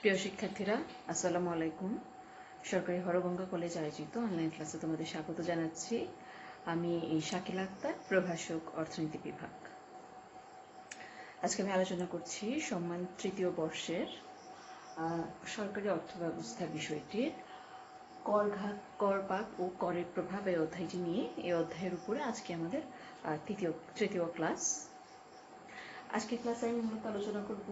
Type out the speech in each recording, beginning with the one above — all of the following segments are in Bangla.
প্রিয় শিক্ষার্থীরা, আসসালামু আলাইকুম। সরকারি হরগঙ্গা কলেজ আয়োজিত অনলাইন ক্লাসে তোমাদের স্বাগত জানাচ্ছি। আমি শাকিল আক্তার, প্রভাষক, অর্থনীতি বিভাগ। আজকে আমি আলোচনা করছি সম্মান তৃতীয় বর্ষের সরকারি অর্থব্যবস্থা বিষয়টির কর ভাগ ও করের প্রভাব এই অধ্যায়টি নিয়ে। এই অধ্যায়ের উপরে আজকে আমাদের তৃতীয় ক্লাস। আজকে ক্লাসে আমি মূলত আলোচনা করব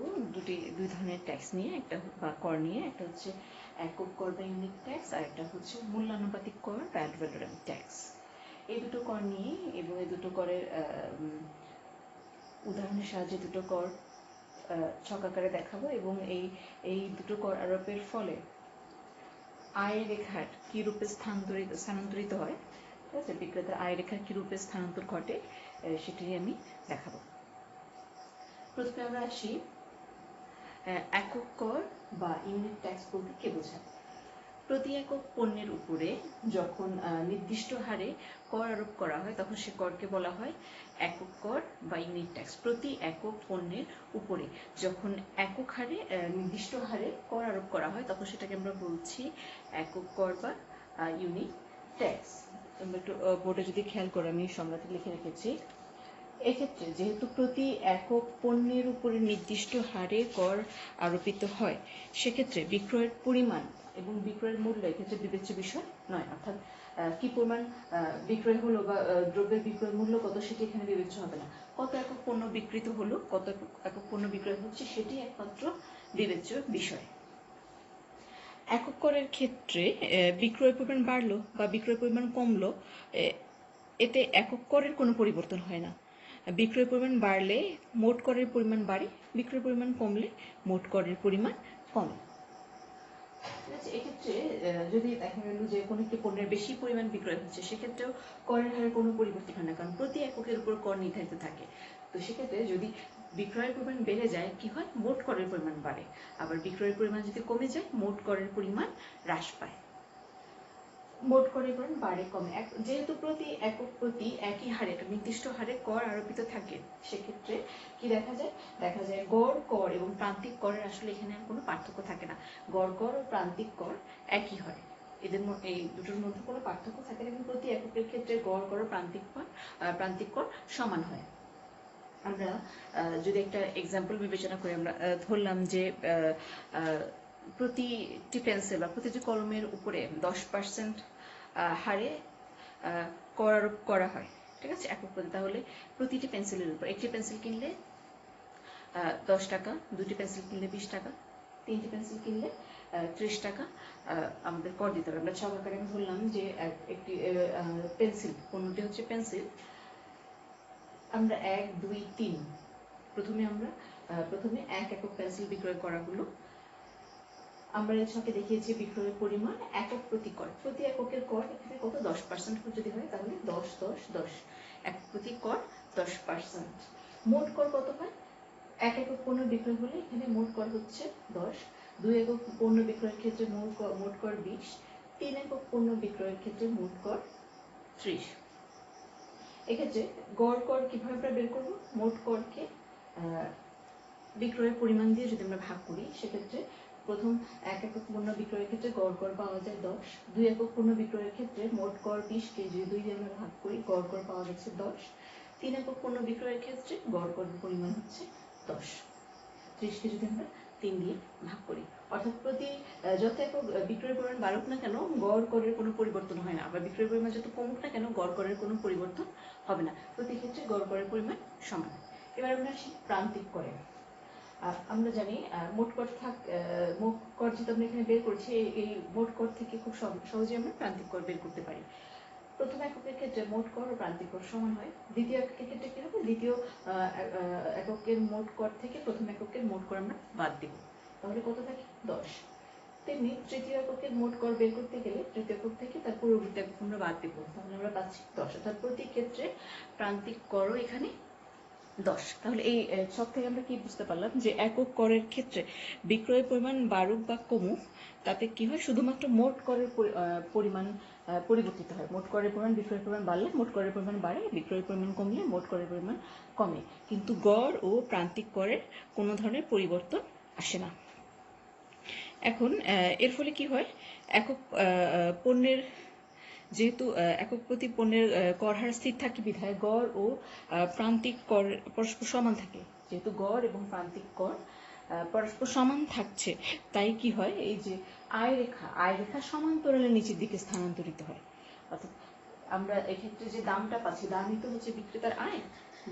দুই ধরনের ট্যাক্স নিয়ে, একটা বা কর নিয়ে। একটা হচ্ছে একক কর বা ইউনিট ট্যাক্স, আর একটা হচ্ছে মূল্যানুপাতিক কর বা অ্যাড ভ্যালোরাম ট্যাক্স। এই দুটো কর নিয়ে এবং এই দুটো করের উদাহরণের সাহায্যে দুটো কর ছক আকারে দেখাবো এবং এই দুটো কর আরোপের ফলে আয় রেখার কি রূপে স্থানান্তরিত হয়, ঠিক আছে, বিক্রেতার আয় রেখার কি রূপে স্থানান্তর ঘটে সেটি আমি দেখাবো। প্রথমে আমরা আসি একক কর বা ইউনিট ট্যাক্স বলতে কি বোঝায়। প্রতি একক পণ্যের উপরে যখন নির্দিষ্ট হারে কর আরোপ করা হয় তখন সে করকে বলা হয় একক কর বা ইউনিট ট্যাক্স। প্রতি একক পণ্যের উপরে যখন একক হারে নির্দিষ্ট হারে কর আরোপ করা হয় তখন সেটাকে আমরা বলছি একক কর বা ইউনিট ট্যাক্স। তোমরা একটু বোর্ডে যদি খেয়াল করো, আমি সংজ্ঞাটি লিখে রেখেছি। এক্ষেত্রে যেহেতু প্রতি একক পণ্যের উপরে নির্দিষ্ট হারে কর আরোপিত হয়, সেক্ষেত্রে বিক্রয়ের পরিমাণ এবং বিক্রয়ের মূল্য এক্ষেত্রে বিবেচ্য বিষয় নয়। অর্থাৎ কি পরিমাণ বিক্রয় হলো বা দ্রব্যের বিক্রয় মূল্য কত সেটি এখানে বিবেচ্য হবে না। কত একক পণ্য বিক্রিত হলো, কত একক পণ্য বিক্রয় হচ্ছে সেটি একমাত্র বিবেচ্য বিষয়। একক করের ক্ষেত্রে বিক্রয় পরিমাণ বাড়লো বা বিক্রয় পরিমাণ কমলো, এতে একক করের কোনো পরিবর্তন হয় না। বিক্রয় পরিমাণ বাড়লে মোট করের পরিমাণ বাড়ে, বিক্রয় পরিমাণ কমলে মোট করের পরিমাণ কমে। ঠিক আছে, এক্ষেত্রে যদি দেখা গেল যে কোনো একটি পণ্যের বেশি পরিমাণ বিক্রয় হচ্ছে, সেক্ষেত্রেও করের হারে কোনো পরিবর্তন হয় না, কারণ প্রতি এককের উপর কর নির্ধারিত থাকে। তো সেক্ষেত্রে যদি বিক্রয়ের পরিমাণ বেড়ে যায়, কি হয়, মোট করের পরিমাণ বাড়ে। আবার বিক্রয়ের পরিমাণ যদি কমে যায়, মোট করের পরিমাণ হ্রাস পায়। মোট করের পরিমাণ বাড়ে কমে। যেহেতু প্রতি একক প্রতি একই হারে, একটা নির্দিষ্ট হারে কর আরোপিত থাকে, সেক্ষেত্রে কি দেখা যায় গড় কর এবং প্রান্তিক করের আসলে এখানে আর কোনো পার্থক্য থাকে না। গড় কর ও প্রান্তিক কর একই হয়, এই দুটোর মধ্যে কোনো পার্থক্য থাকে না। এবং প্রতি এককের ক্ষেত্রে গড় কর ও প্রান্তিক কর সমান হয়। আমরা যদি একটা এক্সাম্পল বিবেচনা করি, আমরা ধরলাম যে প্রতিটি পেন্সিল বা প্রতিটি কলমের উপরে 10% হারে কর আরোপ করা হয়, ঠিক আছে, একক প্রতি। তাহলে প্রতিটি পেন্সিলের উপর, একটি পেন্সিল কিনলে 10 টাকা, দুটি পেন্সিল কিনলে 20 টাকা, তিনটি পেন্সিল কিনলে 30 টাকা আমাদের কর দিতে হবে। আমরা ছক আকারে আমি ধরলাম যে একটি পেন্সিল, পণ্যটি হচ্ছে পেন্সিল। আমরা 1, 2, 3 প্রথমে 1 একক পেন্সিল বিক্রয় করা হলো। আমরা এই ছকে দেখিয়েছি বিক্রয়ের পরিমাণ একক প্রতি কর। প্রতি এককের কর এখানে কত, 10% যদি হয় তাহলে 10, 10, 10, একক প্রতি কর 10%। মোট কর কত হয়, 1 একক পণ্য বিক্রয় হলে এখানে মোট কর হচ্ছে 10, 2 একক পণ্য বিক্রয়ের ক্ষেত্রে মোট কর 20, 3 একক পণ্য বিক্রয়ের ক্ষেত্রে মোট কর 30। এক্ষেত্রে গড় কর কিভাবে আমরা বের করবো, মোট করকে বিক্রয়ের পরিমাণ দিয়ে যদি আমরা ভাগ করি, সেক্ষেত্রে প্রথম 1 একক পণ্য বিক্রয়ের ক্ষেত্রে গড় কর পাওয়া যায় 10, 2 একক পণ্য বিক্রয়ের ক্ষেত্রে মোট কর 20 কে যদি 2 দিয়ে আমরা ভাগ করি, গড় কর পাওয়া যাচ্ছে 10, 3 একক পণ্য বিক্রয়ের ক্ষেত্রে গড় করের পরিমাণ হচ্ছে 10, 30 কে যদি আমরা 3 দিয়ে ভাগ করি, অর্থাৎ প্রতি যত একক বিক্রয়ের পরিমাণ বাড়ুক না কেন, গড় করের কোনো পরিবর্তন হয় না। আবার বিক্রয়ের পরিমাণ যত কমুক না কেন, গড় করের কোনো পরিবর্তন হবে না। প্রতি ক্ষেত্রে গড় করের পরিমাণ সমান। এবার আমরা আসি প্রান্তিক করে। আমরা জানি মোট কর যেটা আমরা এখানে বের করছি, এই মোট কর থেকে খুব সহজে আমরা প্রান্তিক কর বের করতে পারি। প্রথম এককের ক্ষেত্রে মোট কর ও প্রান্তিক কর সমান হয়। দ্বিতীয় এককের ক্ষেত্রে কি হবে, দ্বিতীয় এককের মোট কর থেকে প্রথম এককের মোট কর আমরা বাদ দেব, তাহলে কত থাকে, 10। তেমনি তৃতীয় এককের মোট কর বের করতে গেলে তৃতীয় একক থেকে তার পূর্ববর্তী একক আমরা বাদ দেব, তাহলে আমরা পাচ্ছি 10। অর্থাৎ প্রতি ক্ষেত্রে প্রান্তিক করও এখানে 10। তাহলে এই ছক থেকে আমরা কি বুঝতে পারলাম যে একক করের ক্ষেত্রে বিক্রয়ের পরিমাণ বাড়ুক বা কমুক, তাতে কি হয়, শুধুমাত্র মোট করের পরিমাণ পরিবর্তিত হয়। মোট করের পরিমাণ, বিক্রয়ের পরিমাণ বাড়লে মোট করের পরিমাণ বাড়ে, বিক্রয়ের পরিমাণ কমলে মোট করের পরিমাণ কমে, কিন্তু গড় ও প্রান্তিক করের কোনো ধরনের পরিবর্তন আসে না। এখন এর ফলে কি হয়, একক পণ্যের যেহেতু একক প্রতি পণ্যের কর হার স্থির থাকে বিধায় গড় ও প্রান্তিক কর পরস্পর সমান থাকে। যেহেতু গড় এবং প্রান্তিক কর পরস্পর সমান থাকছে, তাই কি হয়, এই যে আয় রেখা সমান্তরালে নিচের দিকে স্থানান্তরিত হয়। অর্থাৎ আমরা এক্ষেত্রে যে দামটা পাচ্ছি, দামই তো হচ্ছে বিক্রেতার আয়।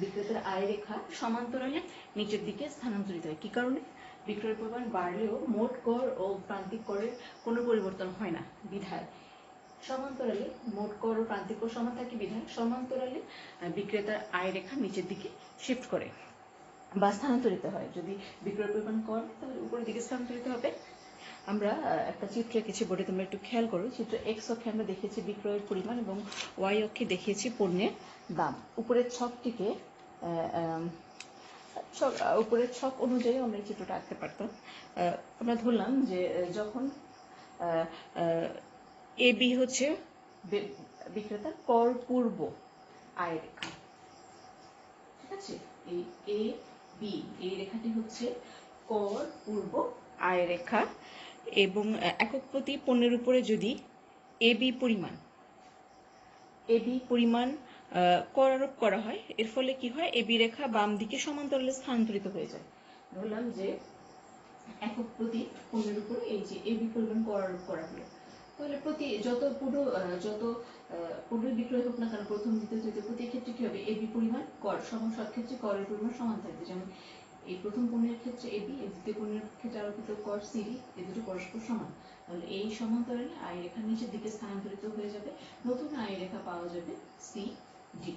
বিক্রেতার আয় রেখা সমান্তরালে নিচের দিকে স্থানান্তরিত হয়। কি কারণে? বিক্রয়ের পরিমাণ বাড়লেও মোট কর ও প্রান্তিক করের কোনো পরিবর্তন হয় না বিধায় সমান্তরালে মোট কর ও প্রান্তিক কর সমান থাকে বিধায় সমান্তরালে বিক্রেতার আয় রেখা নিচের দিকে শিফট করে বা স্থানান্তরিত হয়। যদি বিক্রয়ের পরিমাণ কম তাহলে উপরের দিকে স্থানান্তরিত হবে। আমরা একটা চিত্র এঁকেছি বোর্ডে, তোমরা একটু খেয়াল করো। চিত্র এক্স অক্ষে আমরা দেখিয়েছি বিক্রয়ের পরিমাণ এবং ওয়াই অক্ষে দেখিয়েছি পণ্যের দাম। উপরের ছকটিকে উপরের ছক অনুযায়ী আমরা এই চিত্রটা আঁকতে পারতাম। আমরা ধরলাম যে যখন এ বি হচ্ছে বিক্রেতার কর পূর্ব আয় রেখা, ঠিক আছে? এই এ বি এই রেখাটি হচ্ছে কর পূর্ব আয় রেখা এবং একক প্রতি পণ্যের উপরে যদি এ বি পরিমাণ কর আরোপ করা হয়, এর ফলে কি হয়, এ বি রেখা বাম দিকে সমান্তরালে স্থানান্তরিত হয়ে যায়। ধরলাম যে একক প্রতি পণ্যের উপরে এই যে এ বি পরিমাণ কর আরোপ করা হলো, তাহলে প্রতি যত পণ্য বিক্রয় হোক না কেন, প্রথম দ্বিতীয় তৃতীয় প্রতি ক্ষেত্রে কি হবে, এবি পরিমাণ কর সমান, সব ক্ষেত্রে করের পরিমাণ সমান থাকবে। যেমন এই প্রথম পণ্যের ক্ষেত্রে এবি, দ্বিতীয় পণ্যের ক্ষেত্রে আরোপিত কর সিডি, এই দুটো পরস্পর সমান। তাহলে এই সমান্তরালে আয় রেখা নিচের দিকে স্থানান্তরিত হয়ে যাবে, নতুন আয় রেখা পাওয়া যাবে সি ডি।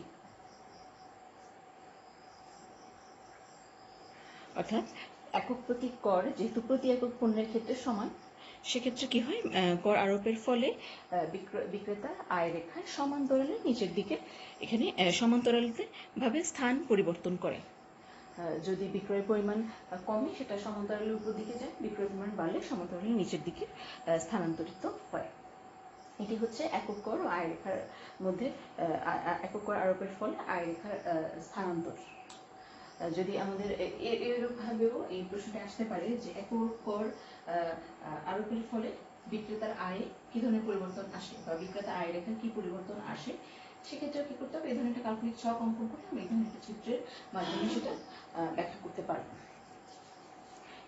অর্থাৎ একক প্রতি কর যেহেতু প্রতি একক পণ্যের ক্ষেত্রে সমান, সেক্ষেত্রে কি হয়, কর আরোপের ফলে বিক্রেতার আয় রেখায় সমান্তরালে নিচের দিকে এখানে সমান্তরালতে ভাবে স্থান পরিবর্তন করে। যদি বিক্রয়ের পরিমাণ কমে সেটা সমান্তরালের উপর দিকে যায়, বিক্রয়ের পরিমাণ বাড়লে সমান্তরালের নিচের দিকে স্থানান্তরিত হয়। এটি হচ্ছে একক কর ও আয় রেখার মধ্যে একক কর আরোপের ফলে আয় রেখার স্থানান্তর। যদি আমাদের এরূপভাবেও এই প্রশ্নটা আসতে পারে যে একক কর আরোপের ফলে বিক্রেতার আয়ে কি ধরনের পরিবর্তন আসে বা বিক্রেতার আয় রেখার কি পরিবর্তন আসে, সেক্ষেত্রে কি করতে হবে, এই ধরনের একটা কাল্পনিক ছক অঙ্কন করে আমরা এই ধরনের একটা চিত্রের মাধ্যমে সেটা ব্যাখ্যা করতে পারবো।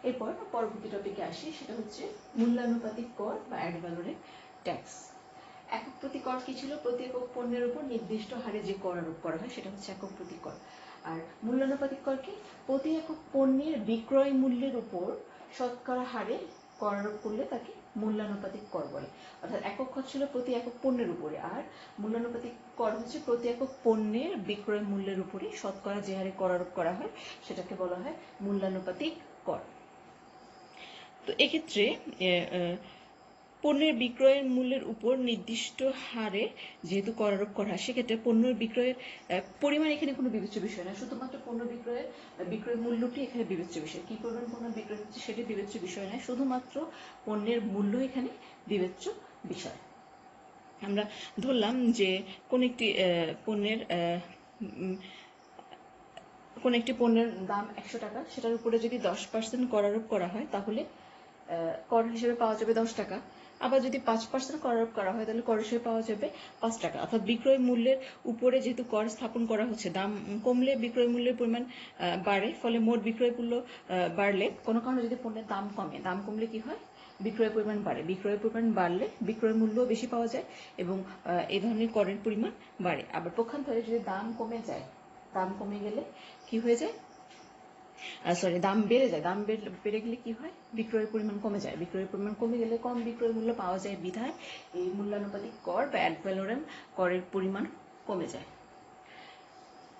এরপর পরবর্তী টপিকে আসি, সেটা হচ্ছে মূল্যানুপাতিক কর বা অ্যাড ভ্যালোরেম ট্যাক্স। একক প্রতি কর কি ছিল, প্রতি একক পণ্যের উপর নির্দিষ্ট হারে যে কর আরোপ করা হয় সেটা হচ্ছে একক প্রতি কর। আর মূল্যানুপাতিক কর কি, প্রতি একক পণ্যের বিক্রয় মূল্যের উপর শতকরা হারে কর আরোপ করলে তাকে মূল্যানুপাতিক কর বলে। অর্থাৎ একক কর ছিল প্রতি একক পণ্যের উপরে, আর মূল্যানুপাতিক কর হচ্ছে প্রতি একক পণ্যের বিক্রয় মূল্যের উপরে শতকরা যে হারে কর আরোপ করা হয় সেটাকে বলা হয় মূল্যানুপাতিক কর। তো এক্ষেত্রে পণ্যের বিক্রয়ের মূল্যের উপর নির্দিষ্ট হারে যেহেতু কর আরোপ করা হয়, সেক্ষেত্রে পণ্যের বিক্রয়ের পরিমাণ এখানে কোনো বিবেচ্য বিষয় না, শুধুমাত্র পণ্য বিক্রয় মূল্যটি এখানে বিবেচ্য বিষয়। কি পরিমাণ পণ্য বিক্রয় হচ্ছে সেটি বিবেচ্য বিষয় নয়, শুধুমাত্র পণ্যের মূল্য এখানে বিবেচ্য বিষয়। আমরা ধরলাম যে কোন একটি পণ্যের দাম 100 টাকা, সেটার উপরে যদি 10% কর আরোপ করা হয় তাহলে কর হিসেবে পাওয়া যাবে 10 টাকা। আবার যদি 5% কর আরোপ করা হয় তাহলে কর হিসেবে পাওয়া যাবে 5 টাকা। অর্থাৎ বিক্রয় মূল্যের উপরে যেহেতু কর স্থাপন করা হচ্ছে, দাম কমলে বিক্রয় মূল্যের পরিমাণ বাড়ে, ফলে মোট বিক্রয় মূল্য বাড়লে, কোনো কারণে যদি পণ্যের দাম কমলে কি হয়, বিক্রয় পরিমাণ বাড়ে, বিক্রয় পরিমাণ বাড়লে বিক্রয় মূল্য বেশি পাওয়া যায় এবং এই ধরনের করের পরিমাণ বাড়ে। আবার পক্ষান্তরে যদি দাম কমে গেলে কি হয়ে যায়, দাম বেড়ে যায়, দাম বেড়ে গেলে কি হয়, বিক্রয়ের পরিমাণ কমে যায়, বিক্রয়ের পরিমাণ কমে গেলে কম বিক্রয় মূল্য পাওয়া যায় বিধায় এই মূল্যানুপাতিক কর বা অ্যাড ভ্যালোরেম করের পরিমাণ কমে যায়।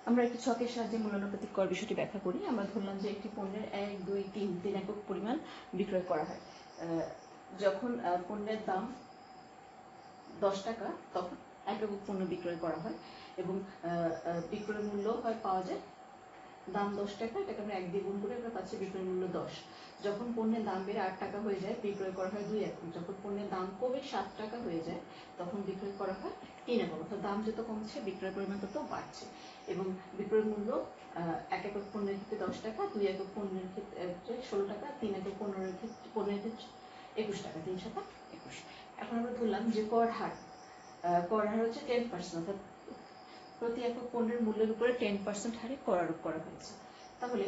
আমরা একটি ছকের সাহায্যে মূল্যানুপাতিক কর বিষয়টি ব্যাখ্যা করি। আমরা ধরলাম যে একটি পণ্যের 1, 2, 3 একক পরিমাণ বিক্রয় করা হয়। যখন পণ্যের দাম 10 টাকা তখন 1 একক পণ্য বিক্রয় করা হয় এবং বিক্রয় মূল্য পাওয়া যায়, দাম 10 টাকা, এটাকে আমরা 1 দিয়ে গুণ করে আমরা পাচ্ছি বিক্রয় মূল্য 10। যখন পণ্যের দাম বেড়ে 8 টাকা হয়ে যায় বিক্রয় করা হয় 2 একক। যখন পণ্যের দাম কমে 7 টাকা হয়ে যায় তখন বিক্রয় করা হয় 3 একক। অর্থাৎ দাম যত কমছে বিক্রয় পরিমাণ তত বাড়ছে এবং বিক্রয় মূল্য 1 একক পণ্যের ক্ষেত্রে 10 টাকা, 2 একক পণ্যের ক্ষেত্রে 16 টাকা, 3 একক পণ্যের ক্ষেত্রে 21 টাকা, 3 7 21। এখন আমরা ধরলাম যে কর হার হচ্ছে 10%, অর্থাৎ প্রতি একক পণ্যের মূল্যের উপরে 10% হারে কর আরোপ করা হয়েছে। তাহলে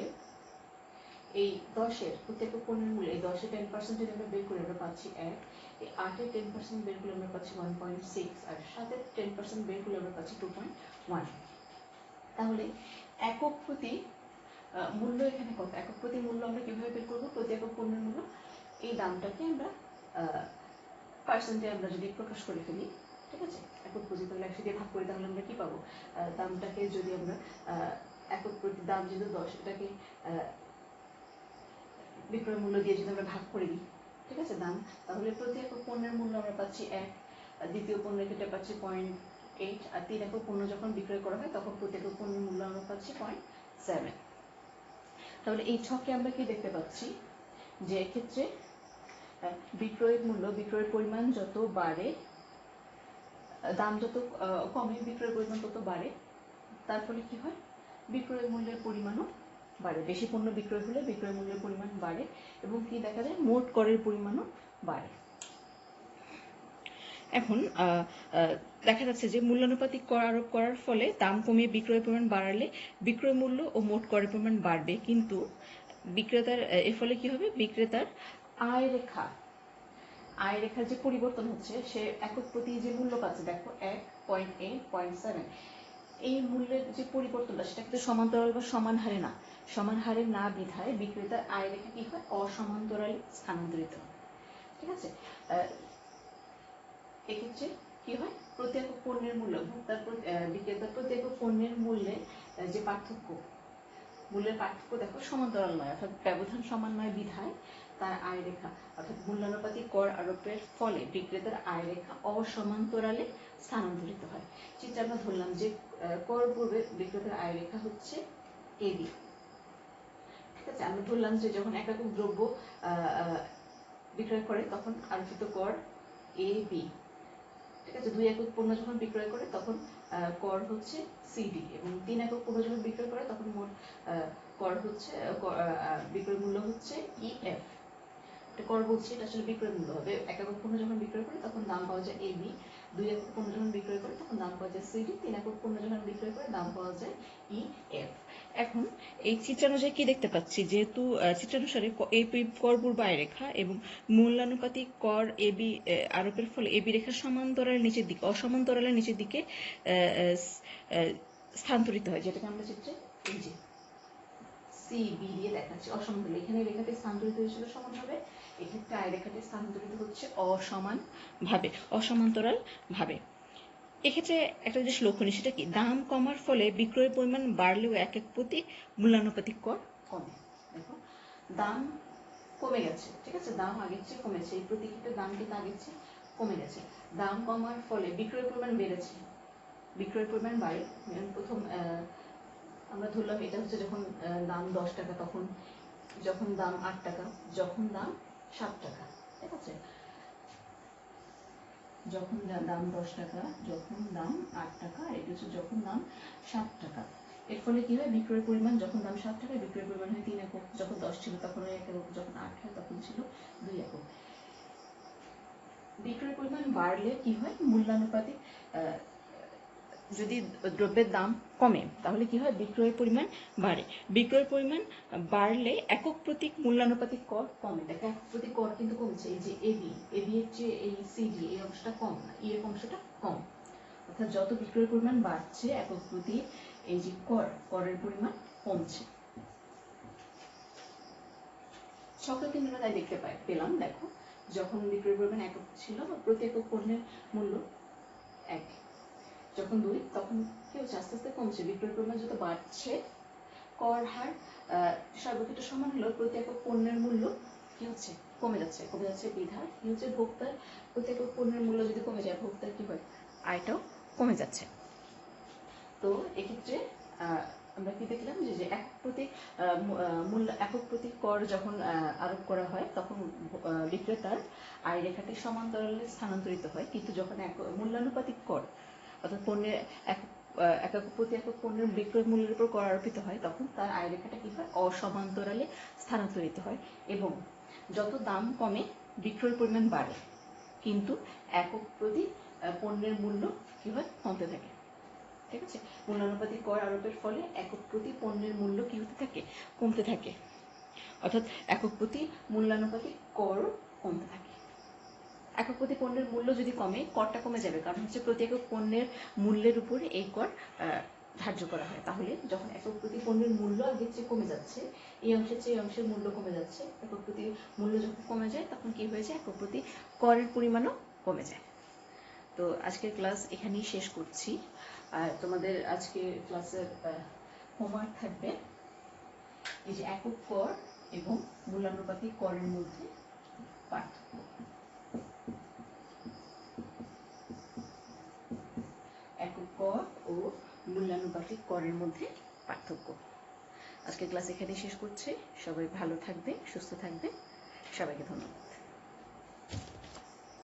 এই 10-এর প্রতি একক পণ্যের মূল্য, এই 10-এর 10% যদি আমরা বের করি আমরা পাচ্ছি 1, এই 8-এর 10% বের করলে আমরা পাচ্ছি 1.6, আর 7-এর 10% বের করলে আমরা পাচ্ছি 2.1। তাহলে একক প্রতি মূল্য এখানে কত? একক প্রতি মূল্য আমরা কিভাবে বের করবো? প্রতি একক পণ্যের মূল্য, এই দামটাকে আমরা পার্সেন্টে আমরা যদি প্রকাশ করে ফেলি, ঠিক আছে, একক প্রতি তাহলে 100 দিয়ে ভাগ করি, তাহলে আমরা কি পাবো? দামটাকে যদি আমরা একক প্রতি দাম যেহেতু 10, এটাকে বিক্রয় মূল্য দিয়ে যদি আমরা ভাগ করে দিই, ঠিক আছে, দাম, তাহলে প্রতি একক পণ্যের মূল্য আমরা পাচ্ছি 1, দ্বিতীয় পণ্যের ক্ষেত্রে পাচ্ছি 0.8, আর 3 একক পণ্য যখন বিক্রয় করা হয় তখন প্রতি একক পণ্যের মূল্য আমরা পাচ্ছি 0.7। তাহলে এই ছকে আমরা কি দেখতে পাচ্ছি যে এক্ষেত্রে বিক্রয়ের মূল্য, বিক্রয়ের পরিমাণ যত বাড়ে, দাম যত কমে বিক্রয়ের পরিমাণ তত বাড়ে, তার ফলে কি হয়? বিক্রয় মূল্যের পরিমাণও বাড়ে। বেশি পণ্য বিক্রয় হলে বিক্রয় মূল্যের পরিমাণ বাড়ে এবং কি দেখা যায়? মোট করের পরিমাণও বাড়ে। এখন দেখা যাচ্ছে যে মূল্যানুপাতিক কর আরোপ করার ফলে দাম কমিয়ে বিক্রয়ের পরিমাণ বাড়ালে বিক্রয় মূল্য ও মোট করের পরিমাণ বাড়বে, কিন্তু বিক্রেতার এর ফলে কি হবে? বিক্রেতার আয় রেখার যে পরিবর্তন হচ্ছে, সে একক প্রতি যে মূল্য পাচ্ছে, দেখো 1.8, 0.7, এই মূল্যের যে পরিবর্তনটা সেটা কিন্তু সমান্তরাল বা সমান হারে না। সমান হারে না বিধায় বিক্রেতার আয় রেখা কি হয়? অসমান্তরালে স্থানান্তরিত হয়, ঠিক আছে। এক্ষেত্রে কি হয়? প্রতি একক পণ্যের মূল্য, বিক্রেতার প্রতি একক পণ্যের মূল্যে যে মূল্যের পার্থক্য দেখো সমান্তরাল নয়, অর্থাৎ ব্যবধান সমান নয় বিধায় তার আয় রেখা, অর্থাৎ মূল্যানুপাতিক কর আরোপের ফলে বিক্রেতার আয় রেখা অসমান্তরালে স্থানান্তরিত হয়। চিত্রে আমরা ধরলাম যে কর পূর্বে বিক্রেতার আয় রেখা হচ্ছে এবি, ঠিক আছে। আমরা ধরলাম যে যখন এক একক দ্রব্য বিক্রয় করে তখন আরোপিত কর এবি, ঠিক আছে। 2 একক পণ্য যখন বিক্রয় করে তখন কর হচ্ছে সিডি, এবং 3 একক পণ্য যখন বিক্রয় করে তখন মোট কর হচ্ছে, বিক্রয় মূল্য হচ্ছে ইএফ। এটা কর বলছি, এটা আসলে বিক্রয় মূল্য হবে। এক একক পণ্য যখন বিক্রয় করে তখন দাম পাওয়া যায় এবি, 2 একক পণ্য যখন বিক্রয় করে তখন দাম পাওয়া যায় সিডি, 3 একক পণ্য যখন বিক্রয় করে দাম পাওয়া যায় ইএফ। এখন এই চিত্রানুযায়ী কি দেখতে পাচ্ছি? যেহেতু চিত্রানুসারে এই কর পূর্ব আয় রেখা এবং মূল্যানুপাতিক কর এবি আরোপের ফলে এবি রেখা সমান্তরাল নিচের দিকে, অসমান্তরালের নিচের দিকে স্থানান্তরিত হয়, যেটাকে আমরা চিত্রে এই যে সিবি দিয়ে দেখাচ্ছি অসমান্তরাল। এখানে রেখাটি স্থানান্তরিত হয়েছিল সমানভাবে, এক্ষেত্রে আয় রেখাটি স্থানান্তরিত হচ্ছে অসমান্তরাল ভাবে। এক্ষেত্রে একটা জিনিস লক্ষণীয়, সেটা কি? দাম কমার ফলে বিক্রয়ের পরিমাণ বাড়লেও এক এক প্রতি মূল্যানুপাতিক কর কমে। দেখো দাম কমে গেছে, ঠিক আছে, দাম আগের চেয়ে কমেছে, এই প্রতি ক্ষেত্রে দাম কিন্তু আগের চেয়ে কমে গেছে। দাম কমার ফলে বিক্রয়ের পরিমাণ বেড়েছে, বিক্রয়ের পরিমাণ বাড়ে। প্রথম আমরা ধরলাম এটা হচ্ছে যখন দাম 10 টাকা, তখন যখন দাম 8 টাকা, যখন দাম 7 টাকা, ঠিক আছে। যখন দাম 10 টাকা, যখন দাম 8 টাকা, আর এটা হচ্ছে যখন দাম 7 টাকা। এর ফলে কি হয়? বিক্রয়ের পরিমাণ যখন দাম 7 টাকা, বিক্রয়ের পরিমাণ হয় 3 একক, যখন 10 ছিল তখন 1 একক, যখন 8 হয় তখন ছিল 2 একক। বিক্রয়ের পরিমাণ বাড়লে কি হয়? মূল্যানুপাতিক, যদি দ্রব্যের দাম কমে তাহলে কি হয়? বিক্রয়ের পরিমাণ বাড়ে। বিক্রয়ের পরিমাণ বাড়লে একক প্রতি মূল্যানুপাতিক কর কমে। দেখো একক প্রতি কর কিন্তু কমছে, এই যে এবি এর চেয়ে এই সিডি এই অংশটা কম না, এর অংশটা কম, অর্থাৎ যত বিক্রয়ের পরিমাণ বাড়ছে একক প্রতি এই যে করের পরিমাণ কমছে। সকল কিন্তু আমরা তাই দেখতে পেলাম। দেখো যখন বিক্রয়ের পরিমাণ একক ছিল, প্রতি একক পণ্যের মূল্য 1, যখন 2 তখন কি হচ্ছে? আস্তে আস্তে কমছে, বিক্রয় পরিমাণ যত বাড়ছে কর হার সর্বক্ষেত্রে সমান হলেও প্রতি একক পণ্যের মূল্য কি হচ্ছে? কমে যাচ্ছে বিধায় কি হচ্ছে? ভোক্তার প্রতি একক পণ্যের মূল্য যদি কমে যায়, ভোক্তার কি হয়? আয়টাও কমে যাচ্ছে। তো এক্ষেত্রে আমরা কি দেখলাম যে একক প্রতি কর যখন আরোপ করা হয় তখন বিক্রেতার আয় রেখাটি সমান্তরালে স্থানান্তরিত হয়, কিন্তু যখন মূল্যানুপাতিক কর অর্থাৎ পণ্যের একক প্রতি একক পণ্যের বিক্রয় মূল্যের উপর কর আরোপিত হয় তখন তার আয় রেখাটা কি হয়? অসমান্তরালে স্থানান্তরিত হয়, এবং যত দাম কমে বিক্রয়ের পরিমাণ বাড়ে, কিন্তু একক প্রতি পণ্যের মূল্য কি হয়, কমতে থাকে। ঠিক আছে, মূল্যানুপাতিক কর আরোপের ফলে একক প্রতি পণ্যের মূল্য কি হতে থাকে, কমতে থাকে, অর্থাৎ একক প্রতি মূল্যানুপাতিক কর কমতে থাকে। একক প্রতি পণ্যের মূল্য যদি কমে, করটা কমে যাবে, কারণ হচ্ছে প্রতি একক পণ্যের মূল্যের উপরে এই কর ধার্য করা হয়। তাহলে যখন একক প্রতি পণ্যের মূল্য আগের চেয়ে কমে যাচ্ছে, এই অংশের চেয়ে অংশের মূল্য কমে যাচ্ছে, একক প্রতি মূল্য যখন কমে যায় তখন কি হয়ে যায়, একক প্রতি করের পরিমাণও কমে যায়। তো আজকের ক্লাস এখানেই শেষ করছি। আর তোমাদের আজকে ক্লাসের হোমওয়ার্ক থাকবে এই যে একক কর এবং মূল্যানুপাতিক করের মধ্যে পার্থক্য। একক কর ও মূল্যানুপাতিক করের মধ্যে পার্থক্য। আজকের ক্লাস এখানেই শেষ করছি। সবাই ভালো থাকবে, সুস্থ থাকবে। সবাইকে ধন্যবাদ।